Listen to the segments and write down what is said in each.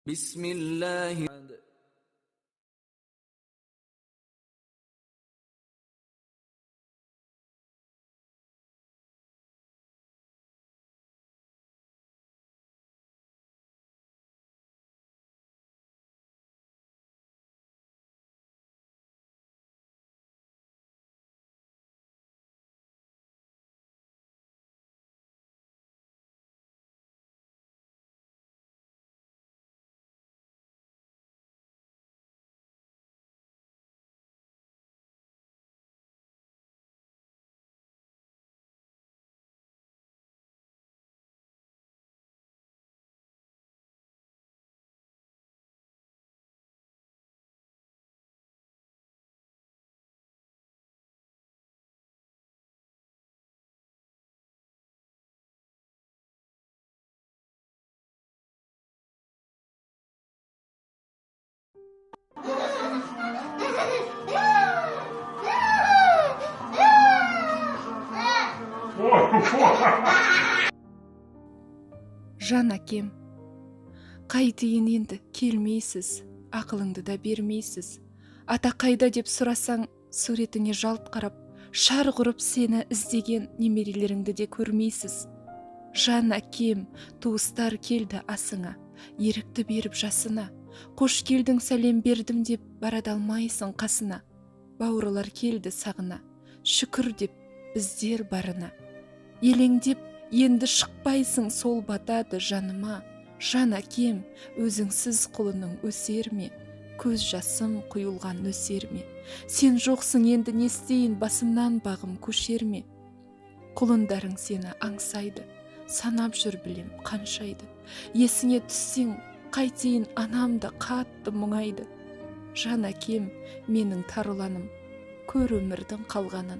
Bismillah. Жан әкем, қайтейін енді келмейсіз, ақылыңды да бермейсіз. Ата қайда деп сұрасаң, суретіңе жалт қарап, шар құрып сені іздеген немерелеріңді де көрмейсіз. Жан әкем, туыстар келді асыңа, ерікті беріп жасына. Қош келдің, сәлем бердім деп барада алмайсың қасына. Бауырлар келді сағына, шүкір деп біздер барына. Елеңдеп енді шықпайсың, сол батады жаныма. Жан әкем, өзіңсіз құлының өсер ме? Көз жасым құйылған өсер ме? Сен жоқсың, енді не істейін, басымнан бағым көшер ме? Құлындарың сені аңсайды, санап жүр білем қаншайды. Есіңе түссең, қайтейін, анамды қатты мұңайды. Жан әкем, менің тарыланым, көр өмірдің қалғанын.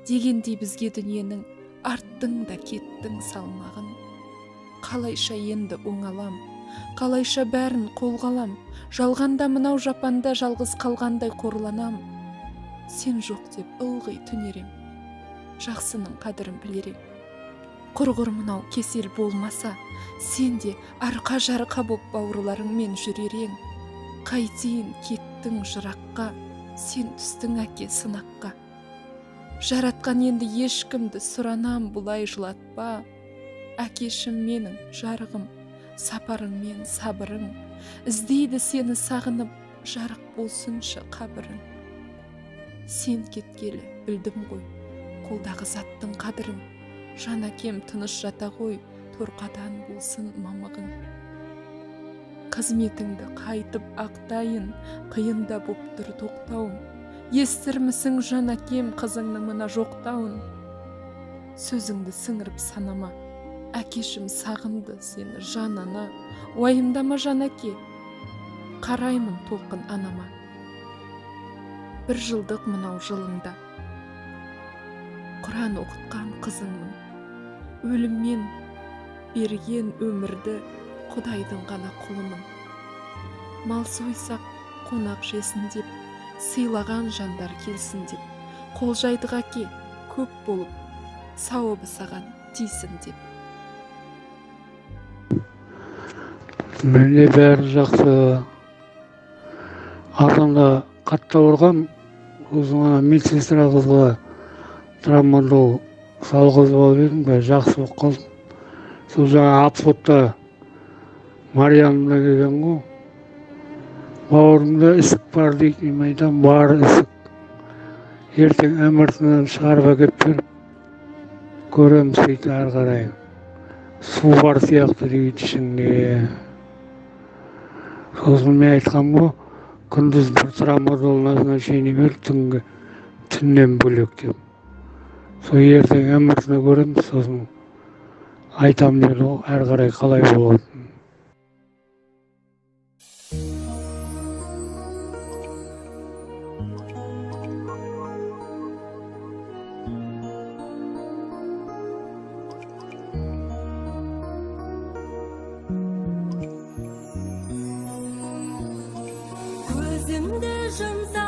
Дегендей бізге дүниенің арттың да кеттің салмағын. Қалайша енді оңалам, қалайша бәрін қолға алам. Жалғанда мынау жапанда жалғыз қалғандай қорланам. Сен жоқ деп ылғи түнерем, жақсының қадірін білерем. Құрғыр мынау кесел болмаса, сен де арқа жарқа боп бауырларыңмен жүререң. Қайтейін кеттің жыраққа, сен түстің әке сынаққа. Жаратқан енді ешкімді сұранам бұлай жылатпа. Әкешім менің жарығым, сапарыңмен сабырың. Іздейді сені сағынып, жарық болсыншы қабірің. Сен кеткелі білдім ғой, қолдағы заттың қадірін. Жан әкем тыныш жата ғой, торқадан болсын мамығың. Қызметіңді қайтып ақтайын, қиында боп тұр тоқтауым. Естірмісің жан әкем қызыңның мына жоқтауын? Сөзіңді сіңіріп санама, әкешім сағынды сені жан ана. Уайымдама жан әке, қараймын толқын анама. Бір жылдық мынау жылыңда, Құран оқытқан қызыңмын. Өліммен берген өмірді Құдайдың ғана құлымын. Мал сойсақ қонақ жесін деп, сыйлаған жандар келсін деп, қолжайдық әке көп болып, сауабы саған тисін деп. Менде бәрі жақсы. Артымда қатты ауырған, өзіңа медсестра қызға травмадол салғызып алып едім, жақсы болып қалдым. Сол жаңа обходта Мариямда келген ғой. Бауырымда ісік бар дейді, мен айтам, бар ісік. Ертең МРТ-нан шығарып әкеп беріп, көреміз дейді ары қарай. Су бар сияқты дейді ішінде. Сосын мен айтқам ғой, күндіз бір травмадол назначение бер, түннен бөлек деп. Сол ертең МРТ-ны көреміз, сосын айтам деді ғой, ары қарай қалай болады. Көзімді жұмса